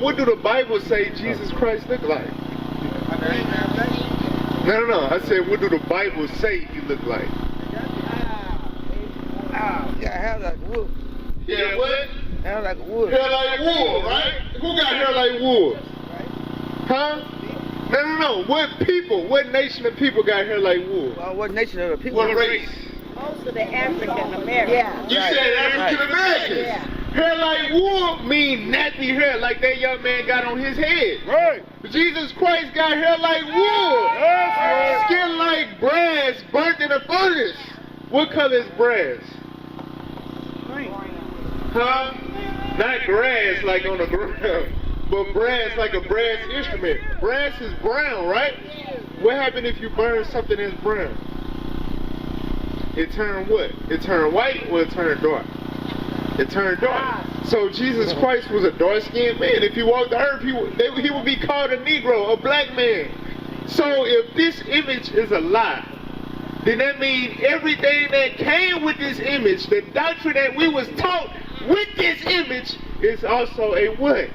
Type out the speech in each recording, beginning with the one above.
What do the Bible say Jesus Christ look like? No. I said, what do the Bible say he look like? Yeah, hair like wool. Yeah, what? Hair like wool. Hair like wool, right? Who got hair like wool? Huh? No. What people, what nation of people got hair like wool? What nation of the people? What race? Most of the African Americans. Yeah. You said African Americans. Yeah. Hair like wool mean nappy hair like that young man got on his head. Right. Jesus Christ got hair like wool. That's right. Skin like brass burnt in a furnace. What color is brass? Huh? Not grass like on the ground, but brass like a brass instrument. Brass is brown, right? What happens if you burn something that's brown? It turn what? It turn white or it turn dark? It turned dark. So Jesus Christ was a dark-skinned man. If he walked the earth, he would be called a Negro, a black man. So if this image is a lie, then that means everything that came with this image, the doctrine that we was taught with this image, is also a what?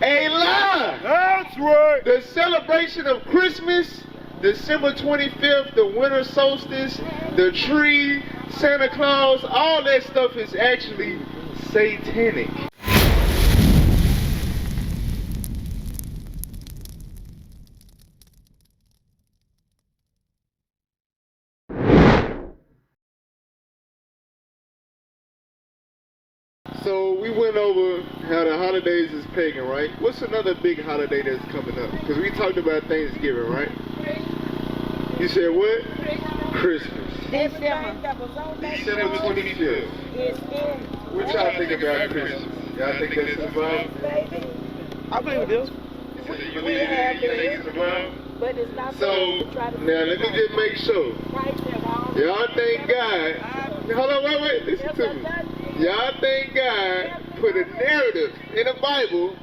A lie. That's right. The celebration of Christmas, December 25th, the winter solstice, the tree, Santa Claus, all that stuff is actually satanic. So we went over how the holidays is pagan, right? What's another big holiday that's coming up? Because we talked about Thanksgiving, right? You said what? Christmas. December. December 25th. What y'all think about Christmas? Y'all think that's in the Bible? I believe it is. You believe it? You think it's in the Bible? But it's not So, now let me just make sure. Y'all think God, hold on, wait, listen to me. Y'all think God put a narrative in the Bible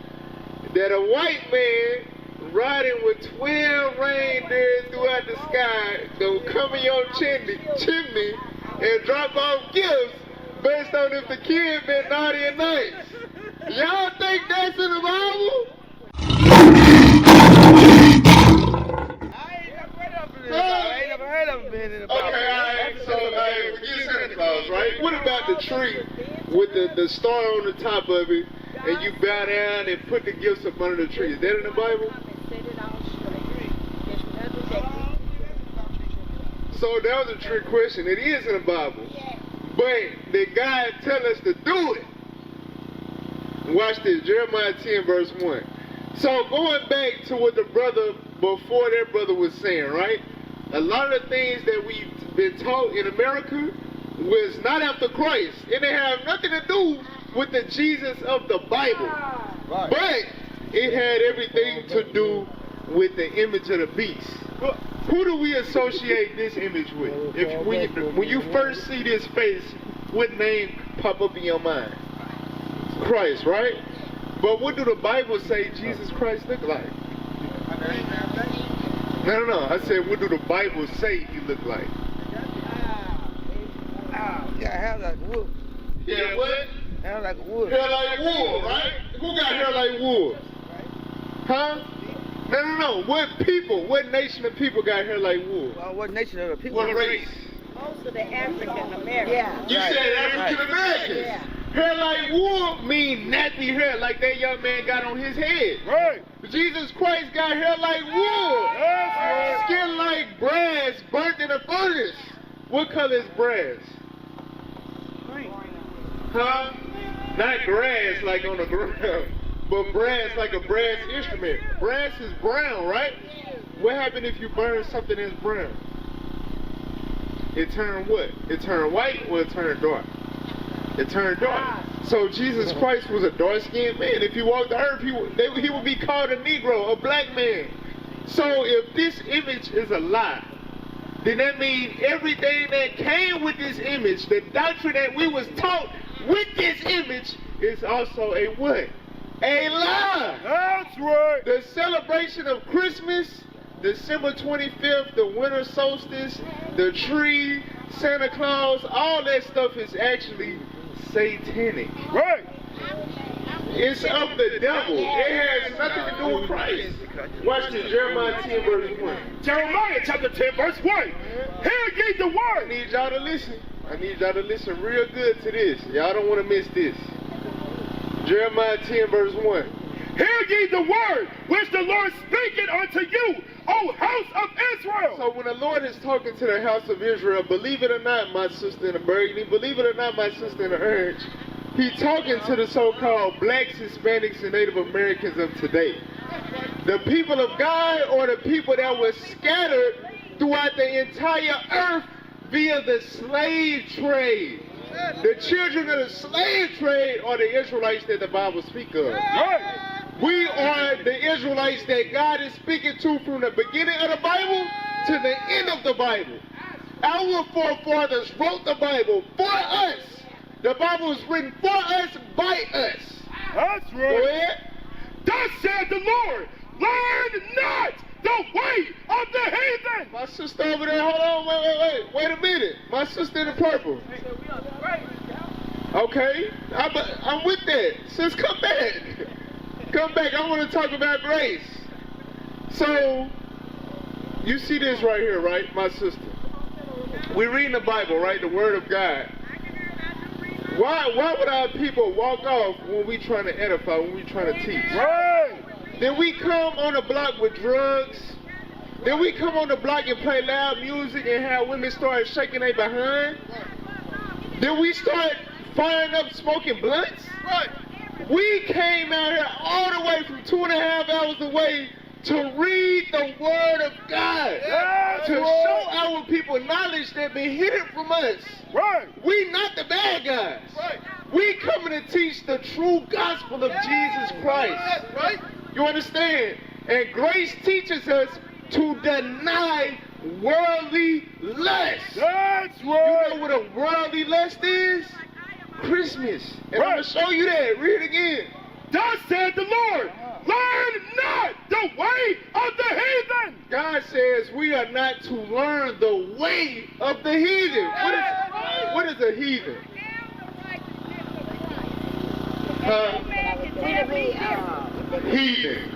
that a white man riding with 12 reindeers throughout the sky gonna come in your chimney and drop off gifts based on if the kid been naughty or nice? Y'all think that's in the Bible? I ain't never heard of it being in the Bible. Okay, alright, so forget Santa Claus, right? What about the tree with the star on the top of it, and you bow down and put the gifts up under the tree? Is that in the Bible? So that was a trick question. It is in the Bible. But did God tell us to do it? Watch this, Jeremiah 10 verse 1. So going back to what the brother, before that brother was saying, right? A lot of the things that we've been taught in America was not after Christ. And it had nothing to do with the Jesus of the Bible. Right. But it had everything to do with the image of the beast. Who do we associate this image with? When you first see this face, what name pop up in your mind? Christ, right? But what do the Bible say Jesus Christ look like? No. I said, what do the Bible say he look like? Yeah, hair like wool. Yeah, what? Hair like wool. Hair like wool, right? Who got hair like wool? Huh? No. What people, what nation of people got hair like wool? What nation of the people? What race? Most of the African Americans. Yeah. You said African Americans. Yeah. Hair like wool mean nappy hair like that young man got on his head. Right. Jesus Christ got hair like wool. That's right. Skin like brass burnt in a furnace. What color is brass? Huh? Not grass like on the ground, but brass like a brass instrument. Brass is brown, right? What happens if you burn something that's brown? It turn what? It turn white or it turn dark? It turned dark. So Jesus Christ was a dark-skinned man. If he walked the earth, he would be called a Negro, a black man. So if this image is a lie, then that means everything that came with this image, the doctrine that we was taught with this image, is also a what? A lie. That's right. The celebration of Christmas, December 25th, the winter solstice, the tree, Santa Claus, all that stuff is actually satanic. Right. It's of the devil. It has nothing to do with Christ. Watch this, Jeremiah 10 verse 1. Jeremiah chapter 10 verse 1. Hear ye the I word. need y'all to listen. I need y'all to listen real good to this. Y'all don't want to miss this. Jeremiah 10 verse 1. Hear ye the word which the Lord speaketh unto you, O house of Israel. So when the Lord is talking to the house of Israel, believe it or not, my sister in the burgundy, believe it or not, my sister in the orange, He's talking to the so-called blacks, Hispanics, and Native Americans of today. The people of God, or the people that were scattered throughout the entire earth via the slave trade. The children of the slave trade are the Israelites that the Bible speaks of. Right. We are the Israelites that God is speaking to from the beginning of the Bible to the end of the Bible. Our forefathers wrote the Bible for us. The Bible was written for us, by us. That's Go right. ahead. Thus said the Lord, learn not the way of the heathen. My sister over there, hold on, wait a minute. My sister in the purple. Okay, I'm with that. Sis, come back. Come back, I want to talk about grace. So, you see this right here, right, my sister? We reading the Bible, right, the Word of God. Why would our people walk off when we trying to edify, when we trying to teach? Right. Then we come on the block with drugs. Then we come on the block and play loud music and have women start shaking their behind. Then we start firing up smoking blunts. Right. We came out here all the way from 2.5 hours away to read the Word of God. That's To right. show our people knowledge that been hidden from us. Right. We not the bad guys. Right. We coming to teach the true gospel of Jesus Christ. Right. You understand? And grace teaches us to deny worldly lust. That's You right. know what a worldly lust is? Christmas. And I'm going to show you that. Read it again. Thus said the Lord, learn not the way of the heathen. God says we are not to learn the way of the heathen. What is a heathen? Heathen.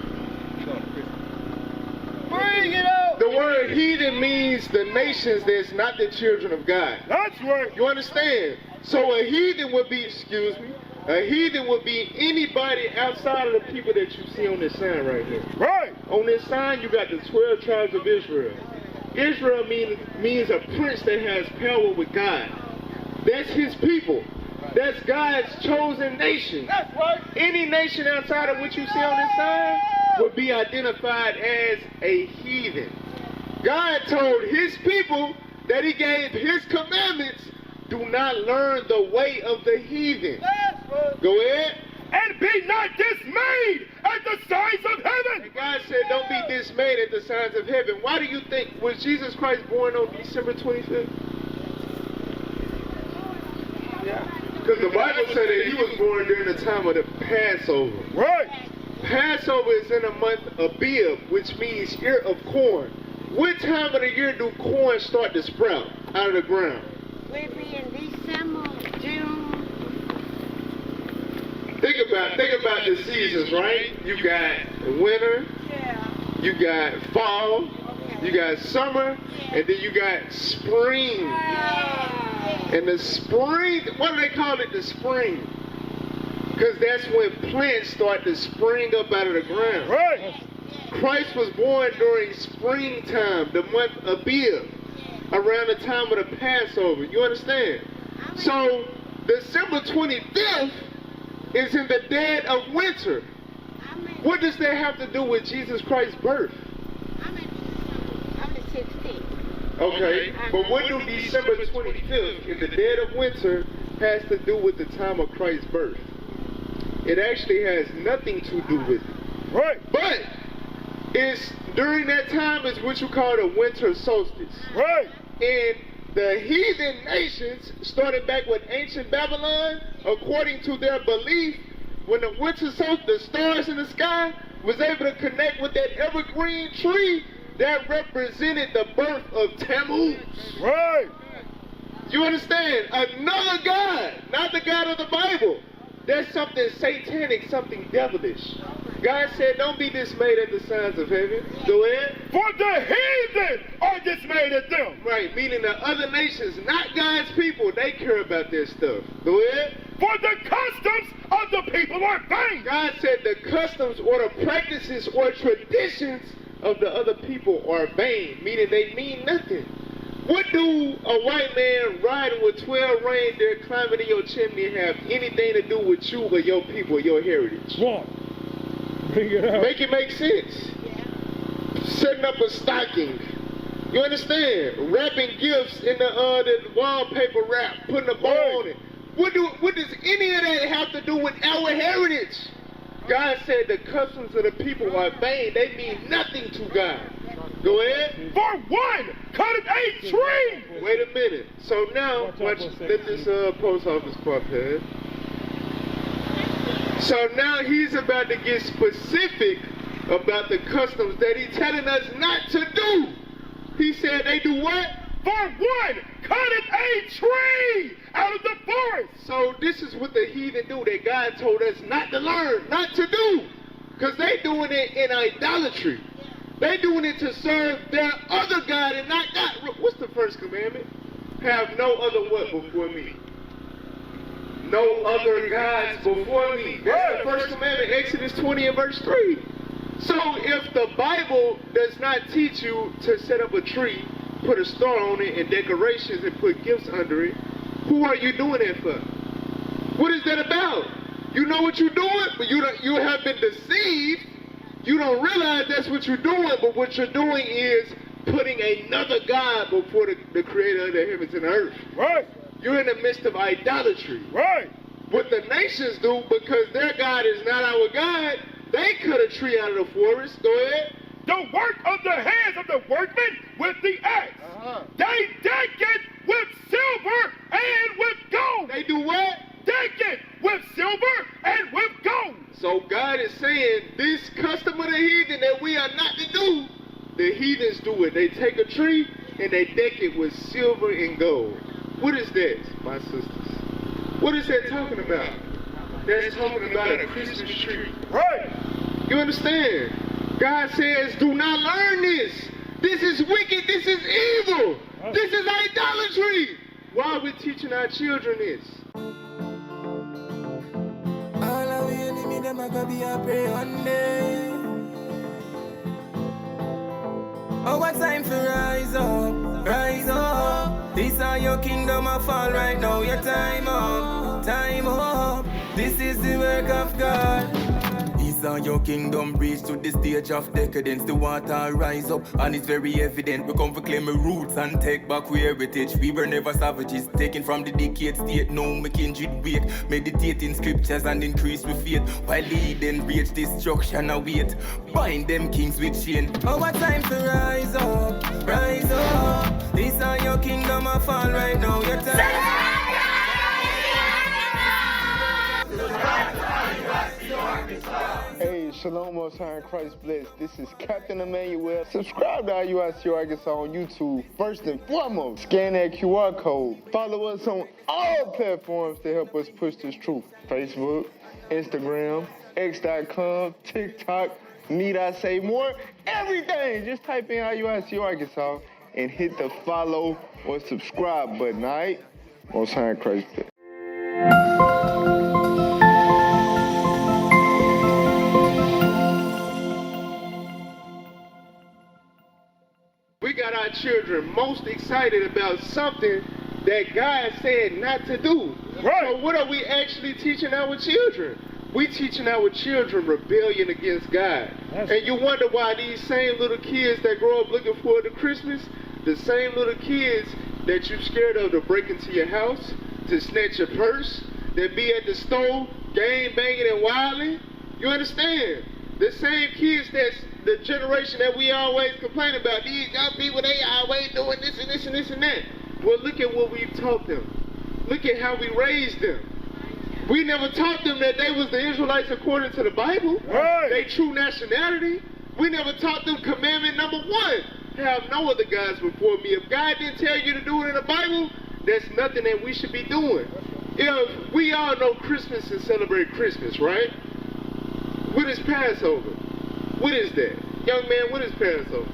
Bring it out. The word heathen means the nations that's not the children of God. That's right. You understand? So a heathen would be, excuse me, a heathen would be anybody outside of the people that you see on this sign right here. Right. On this sign, you got the 12 tribes of Israel. Israel means a prince that has power with God. That's his people. That's God's chosen nation. That's right. Any nation outside of what you see on this sign would be identified as a heathen. God told his people that he gave his commandments. Do not learn the way of the heathen. Go ahead. And be not dismayed at the signs of heaven. And God said, don't be dismayed at the signs of heaven. Why do you think, was Jesus Christ born on December 25th? Because the Bible said that he was born during the time of the Passover. Right. Passover is in the month of Abib, which means ear of corn. What time of the year do corn start to sprout out of the ground? We'll be in December, June. Think about the seasons, right? You got winter, Yeah. you got fall, you got summer, and then you got spring. And the spring, what do they call it, the spring? Because that's when plants start to spring up out of the ground. Right. Christ was born during springtime, the month of Abib, around the time of the Passover. You understand? So, December 25th is in the dead of winter. What does that have to do with Jesus Christ's birth? I'm the 16th. Okay, but what do December 25th in the dead of winter has to do with the time of Christ's birth? It actually has nothing to do with it. Right. But it's during that time is what you call the winter solstice. Right. And the heathen nations, started back with ancient Babylon, according to their belief, when the winter solstice, the stars in the sky, was able to connect with that evergreen tree, that represented the birth of Tammuz. Right. You understand? Another God, not the God of the Bible, That's something satanic, something devilish. God said, don't be dismayed at the signs of heaven. Go ahead. For the heathen are dismayed at them. Right, meaning the other nations, not God's people, they care about this stuff. Go ahead. For the customs of the people are vain. God said the customs or the practices or traditions of the other people are vain, meaning they mean nothing. What do a white man riding with 12 reindeer climbing in your chimney have anything to do with you or your people or your heritage? What? Bring it out. Make it make sense. Setting up a stocking. You understand? Wrapping gifts in the wallpaper wrap, putting a bow on it. What does any of that have to do with our heritage? God said the customs of the people are vain. They mean nothing to God. Go ahead. For one cutteth a tree. Wait a minute. So now, let this post office car pass. So now he's about to get specific about the customs that he's telling us not to do. He said they do what? For one cutteth a tree out of the forest. So this is what the heathen do that God told us not to learn, not to do. Because they doing it in idolatry. They doing it to serve their other God and not God. What's the first commandment? Have no other what before me? No other gods before me. That's the first commandment, Exodus 20 and verse 3. So if the Bible does not teach you to set up a tree, put a star on it and decorations and put gifts under it, who are you doing it for? What is that about? You know what you're doing, but you have been deceived. You don't realize that's what you're doing, but what you're doing is putting another God before the creator of the heavens and earth. Right. You're in the midst of idolatry. Right. What the nations do, because their God is not our God, they cut a tree out of the forest. Go ahead. The work of the hands of the workmen with the axe. They deck it with silver and with gold. They do what? Deck it with silver and with gold. So God is saying this custom of the heathen that we are not to do, the heathens do it. They take a tree and they deck it with silver and gold. What is that, my sisters? What is that talking about? That's talking about a Christmas tree. Right. You understand? God says, do not learn this. This is wicked. This is evil. This is idolatry. Why are we teaching our children this? All of we enemy, them are gonna be a prey one day. Oh, what time for rise up, rise up. This are your kingdom of fall right now. Your time up, time up. This is the work of God. These are your kingdom reach to the stage of decadence. The water rise up and it's very evident. We come to claim our roots and take back our heritage. We were never savages, taken from the decayed state. No we kindred wait, meditating scriptures and increase with faith. While leading reach destruction await. Bind them kings with chain. Oh, what time to rise up, rise up. These are your kingdom of fall right now. Your time. Hey, Shalom, Most High in Christ bless. This is Captain Immanuel. Subscribe to IUIC Arkansas on YouTube. First and foremost, scan that QR code. Follow us on all platforms to help us push this truth. Facebook, Instagram, X.com, TikTok, need I say more? Everything. Just type in IUIC Arkansas and hit the follow or subscribe button, all right? Most High in Christ bless. We got our children most excited about something that God said not to do. Right. So what are we actually teaching our children? We teaching our children rebellion against God. And you wonder why these same little kids that grow up looking forward to Christmas, the same little kids that you scared of to break into your house, to snatch your purse, that be at the store, game banging and wilding. You understand? The same kids that's the generation that we always complain about. These young people, they always doing this and this and this and that. Well, look at what we've taught them. Look at how we raised them. We never taught them that they was the Israelites according to the Bible. Right. They true nationality. We never taught them commandment number 1. Have no other gods before me. If God didn't tell you to do it in the Bible, that's nothing that we should be doing. if we all know Christmas and celebrate Christmas, right? What is Passover? What is that? Young man, what is Passover?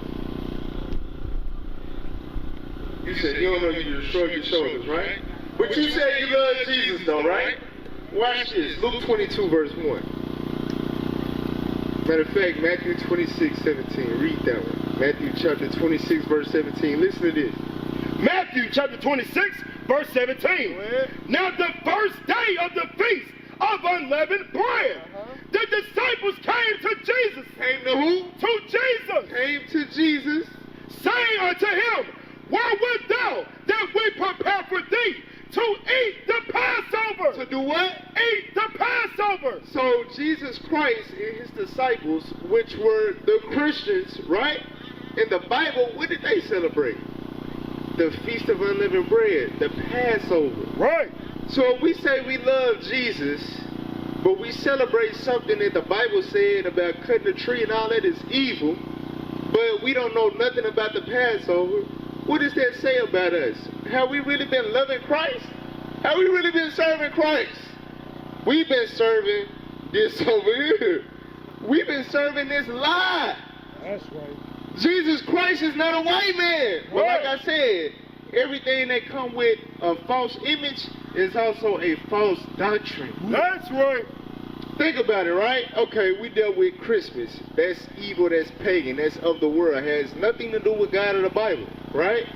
You said you don't know, you just shrug your shoulders, right? But you said you love Jesus though, right? Watch this, Luke 22 verse 1. Matter of fact, Matthew 26:17, read that one. Matthew chapter 26 verse 17, listen to this. Matthew chapter 26, verse 17. Now the first day of the feast of unleavened bread, the disciples came to Jesus. Came to who? To Jesus. Came to Jesus. Saying unto him, where wilt thou that we prepare for thee to eat the Passover? To do what? Eat the Passover. So Jesus Christ and his disciples, which were the Christians, right? In the Bible, what did they celebrate? The Feast of Unleavened Bread, the Passover. Right. So if we say we love Jesus, but we celebrate something that the Bible said about cutting a tree and all that is evil, but we don't know nothing about the Passover, what does that say about us? Have we really been loving Christ? Have we really been serving Christ? We've been serving this over here. We've been serving this lie. That's right. Jesus Christ is not a white man. Well, like I said, everything that come with a false image is also a false doctrine. That's right. Think about it, right? Okay, we dealt with Christmas. That's evil, that's pagan, that's of the world. It has nothing to do with God or the Bible, right?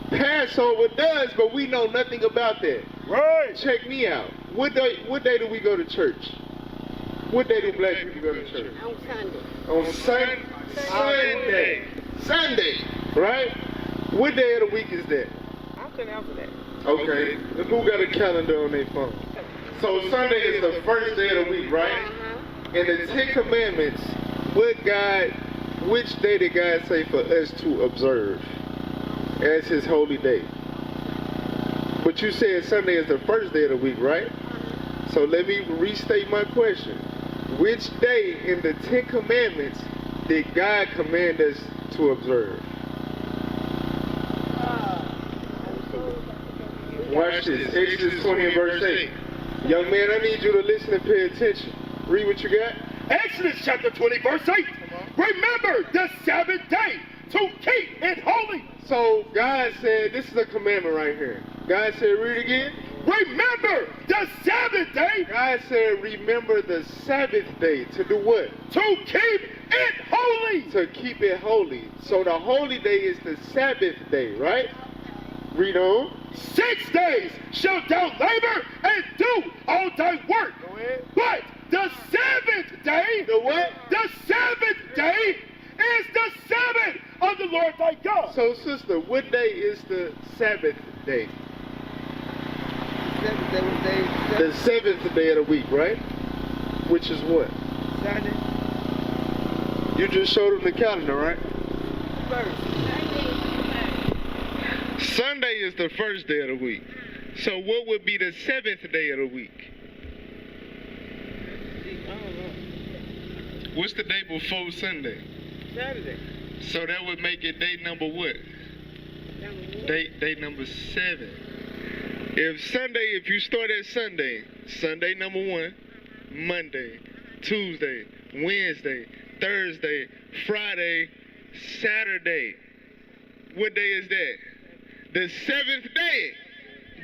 Passover does, but we know nothing about that. Right. Check me out. What day do we go to church? What day do black people go to church? On Sunday. On Sunday, right? What day of the week is that? I couldn't answer that. Okay. And who got a calendar on their phone? So Sunday is the first day of the week, right? In the 10 Commandments, which day did God say for us to observe as his holy day? But you said Sunday is the first day of the week, right? So let me restate my question. Which day in the 10 Commandments did God command us to observe? Watch this. Exodus 20 and verse 8. Young man, I need you to listen and pay attention. Read what you got. Exodus chapter 20, verse 8. Remember the Sabbath day to keep it holy. So God said, this is a commandment right here. God said, read again. Remember the Sabbath day. God said, remember the Sabbath day. To do what? To keep it holy. To keep it holy. So the holy day is the Sabbath day, right? Read on. 6 days shalt thou labor and do all thy work. Go ahead. But the seventh day, The what? the seventh day is the Sabbath of the Lord thy God. So sister, what day is the Sabbath day? The seventh day of the week, right? Which is what? Sunday. You just showed them the calendar, right? Sunday is the first day of the week. So what would be the seventh day of the week? What's the day before Sunday? Saturday. So that would make it day number what? Day number 7. If you start at Sunday number 1, Monday, Tuesday, Wednesday, Thursday, Friday, Saturday. What day is that? The 7th day.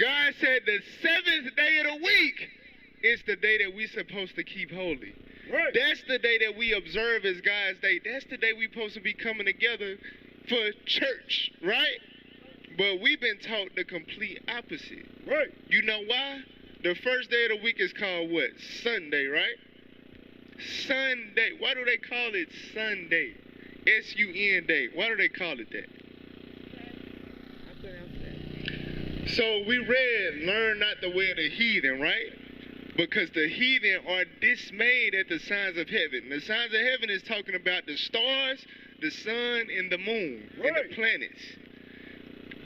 God said the 7th day of the week is the day that we're supposed to keep holy. Right. That's the day that we observe as God's day. That's the day we're supposed to be coming together for church, right? But we've been taught the complete opposite. Right. You know why? The first day of the week is called what? Sunday, right? Sunday. Why do they call it Sunday? S-U-N day. Why do they call it that? So we read, learn not the way of the heathen, right? Because the heathen are dismayed at the signs of heaven. The signs of heaven is talking about the stars, the sun, and the moon, and the planets.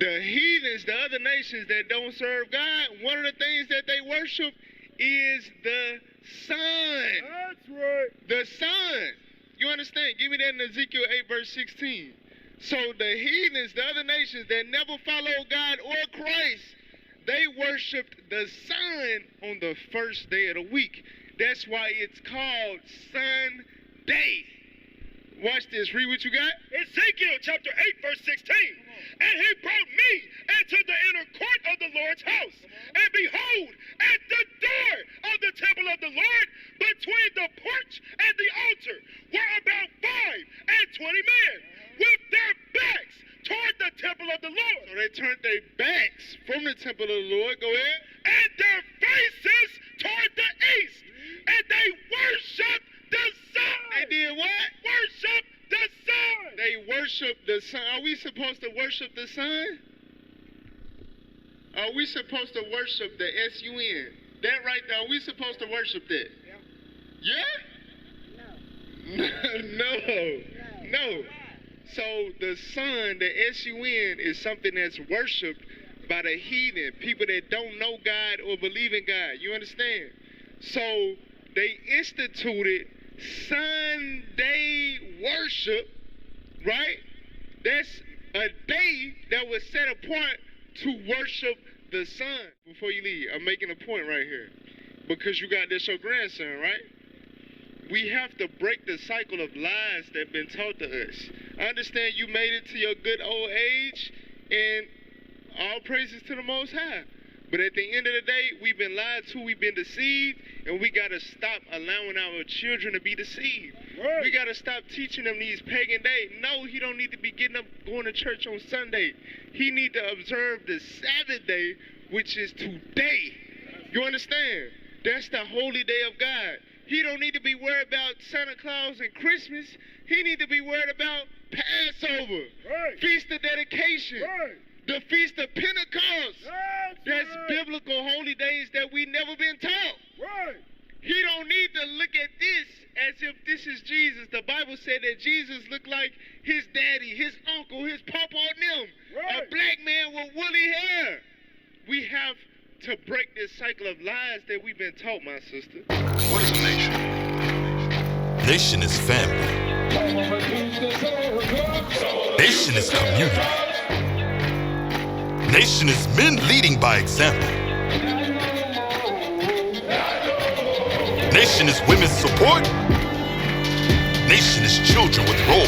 The heathens, the other nations that don't serve God, one of the things that they worship is the sun. That's right. The sun. You understand? Give me that in Ezekiel 8 verse 16. So the heathens, the other nations that never follow God or Christ, they worshiped the sun on the first day of the week. That's why it's called Sunday. Watch this. Read what you got. Ezekiel chapter 8, verse 16. And he brought me into the inner court of the Lord's house. And behold, at the door of the temple of the Lord, between the porch and the altar, were about 25 men with their backs toward the temple of the Lord. So they turned their backs from the temple of the Lord. Go ahead. And their faces toward the east. And they worshiped the sun. They did what? Worship the sun. They worship the sun. Are we supposed to worship the sun? Are we supposed to worship the S-U-N? That right there, are we supposed to worship that? Yeah? No. No. So the sun, the S-U-N, is something that's worshipped by the heathen, people that don't know God or believe in God. You understand? So they instituted Sunday worship, right? That's a day that was set apart to worship the sun. Before you leave, I'm making a point right here. Because you got this your grandson, right? We have to break the cycle of lies that have been taught to us. I understand you made it to your good old age, and all praises to the Most High. But at the end of the day, we've been lied to, we've been deceived, and we got to stop allowing our children to be deceived. Right. We got to stop teaching them these pagan days. No, he don't need to be getting up going to church on Sunday. He need to observe the Sabbath day, which is today. You understand? That's the holy day of God. He don't need to be worried about Santa Claus and Christmas. He need to be worried about Passover, right. Feast of Dedication, right. The Feast of Pentecost. That's right. Biblical holy days that we never been taught. Right. He don't need to look at this as if this is Jesus. The Bible said that Jesus looked like his daddy, his uncle, his papa and them. Right. A black man with woolly hair. We have to break this cycle of lies that we've been taught, my sister. What is a nation? Nation is family. Nation is community. Nation is men leading by example. Nation is women's support. Nation is children with role